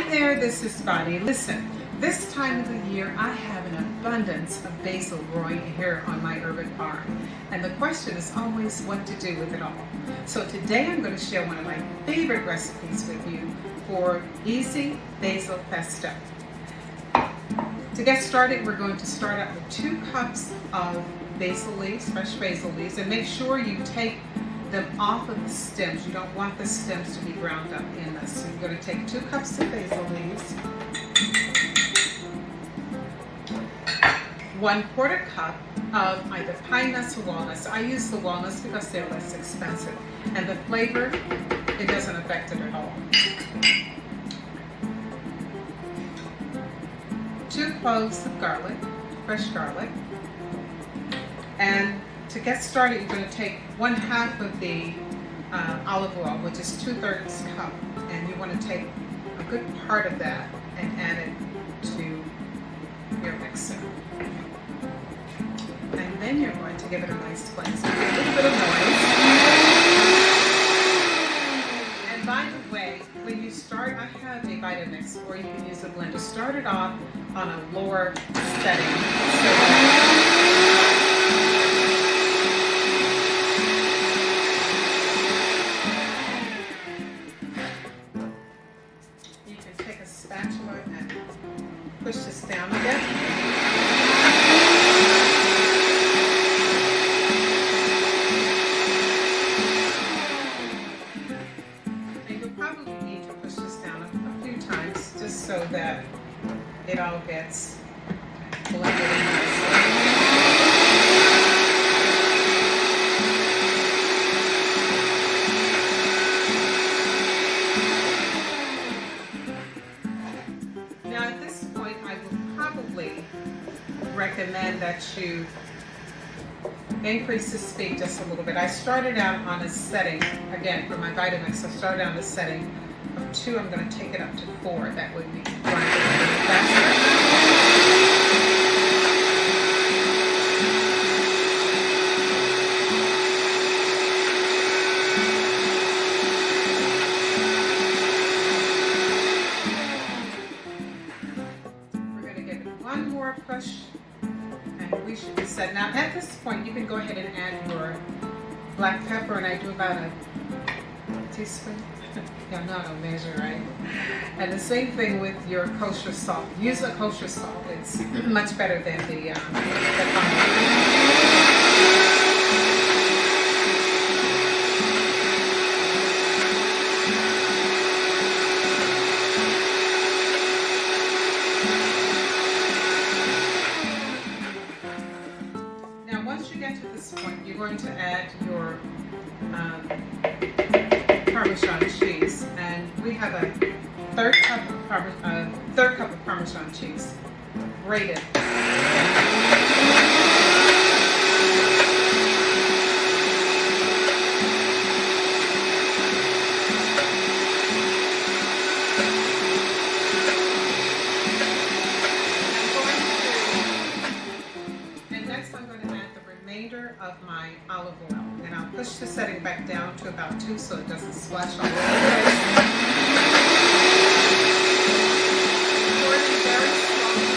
there, this is Bonnie. Listen, this time of the year I have an abundance of basil growing here on my urban farm. And the question is always what to do with it all. So today I'm going to share one of my favorite recipes with you for easy basil pesto. To get started, we're going to start out with 2 cups of basil leaves, fresh basil leaves, and make sure you take them off of the stems. You don't want the stems to be ground up in this. So you're going to take 2 cups of basil leaves, 1/4 cup of either pine nuts or walnuts. I use the walnuts because they're less expensive, and the flavor, it doesn't affect it at all. 2 cloves of garlic, fresh garlic, and to get started, you're going to take 1/2 of the olive oil, which is 2/3 cup, and you want to take a good part of that and add it to your mixer. And then you're going to give it a nice cleanse. A little bit of noise. And by the way, when you start, I have a Vitamix, or you can use a blender. Start it off on a lower setting. You can take a spatula and push this down a bit. So that it all gets blended in nicely. Now at this point, I will probably recommend that you increase the speed just a little bit. I started out on a setting, again for my Vitamix, I started on a setting of 2, I'm going to take it up to 4. That would be grinding a little faster. We're going to give it one more push, and we should be set. Now at this point, you can go ahead and add your black pepper, and I do about a teaspoon. Y'all know how to measure, right? And the same thing with your kosher salt. Use a kosher salt. It's much better than the Now, once you get to this point, you're going to add your Parmesan cheese, and we have a third cup of Parmesan cheese, grated. And next I'm going to add the remainder of my olive oil. And I'll push the setting back down to about 2 so it doesn't splash all over the place. Pour it in very slowly.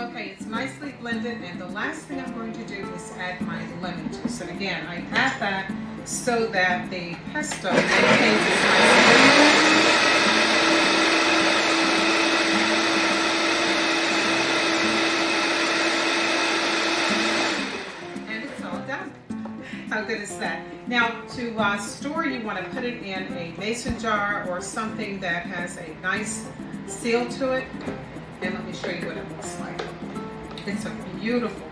Okay, it's nicely blended, and the last thing I'm going to do is add my lemon juice. And again, I add that so that the pesto maintains its nice. How good is that? Now, to store, you want to put it in a mason jar or something that has a nice seal to it. And let me show you what it looks like. It's a beautiful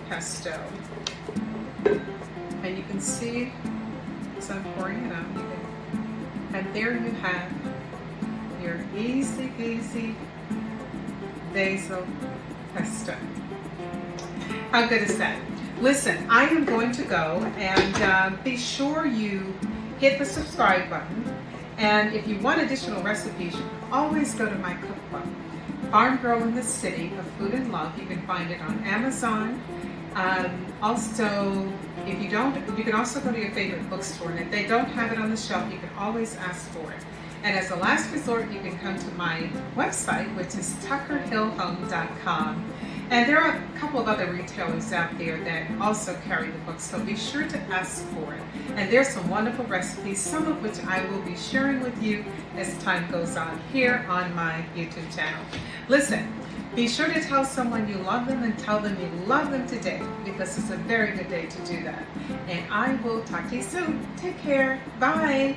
pesto. And you can see, as I'm pouring it out, and there you have your easy peasy basil pesto. How good is that? Listen, I am going to go, and be sure you hit the subscribe button. And if you want additional recipes, you can always go to my cookbook. Farm Girl in the City of Food and Love. You can find it on Amazon. Also, if you don't, you can also go to your favorite bookstore, and if they don't have it on the shelf, you can always ask for it. And as a last resort, you can come to my website, which is tuckerhillhome.com. And there are a couple of other retailers out there that also carry the book, so be sure to ask for it. And there's some wonderful recipes, some of which I will be sharing with you as time goes on here on my YouTube channel. Listen, be sure to tell someone you love them and tell them you love them today, because it's a very good day to do that. And I will talk to you soon. Take care. Bye.